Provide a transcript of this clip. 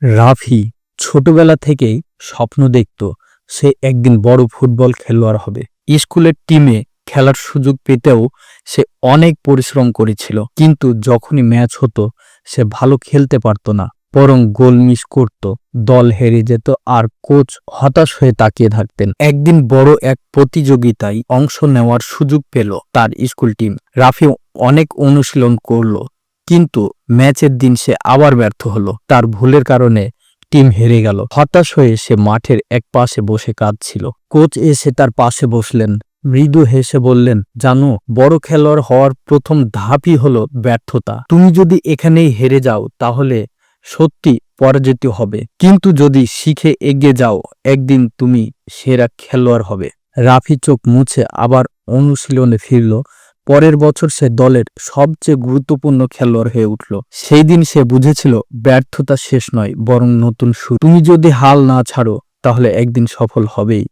রাফি ছোটবেলা থেকেই স্বপ্ন দেখত সে একদিন বড় ফুটবল খেলোয়াড় হবে। স্কুলের টিমে খেলার সুযোগ পেতেও সে অনেক পরিশ্রম করেছিল, কিন্তু যখনই ম্যাচ হতো সে ভালো খেলতে পারত না, বরং গোল মিস করত, দল হেরে যেত আর কোচ হতাশ হয়ে তাকিয়ে থাকতেন। একদিন বড় এক প্রতিযোগিতায় অংশ নেওয়ার সুযোগ পেল তার স্কুল টিম। রাফি অনেক অনুশীলন করলো, কিন্তু ম্যাচের দিন সে আবার ব্যর্থ হলো। তার ভুলের কারণে টিম হেরে গেল। হতাশ হয়ে সে মাঠের এক পাশে বসে কাঁদছিল। কোচ এসে তার পাশে বসলেন, মৃদু হেসে বললেন, জানো, বড় খেলোয়াড় হওয়ার প্রথম ধাপই হলো ব্যর্থতা। তুমি যদি এখানেই হেরে যাও তাহলে সত্যি পরাজিত হবে, কিন্তু যদি শিখে এগিয়ে যাও একদিন তুমি সেরা খেলোয়াড় হবে। রাফি চোখ মুছে আবার অনুশীলনে ফিরল। পরের বছর সে দলের সবচেয়ে গুরুত্বপূর্ণ খেলোয়াড় হয়ে উঠল। সেই দিন সে বুঝেছিল ব্যর্থতা শেষ নয়, বরং নতুন শুরু। তুমি যদি হাল না ছাড়ো তাহলে একদিন সফল হবেই।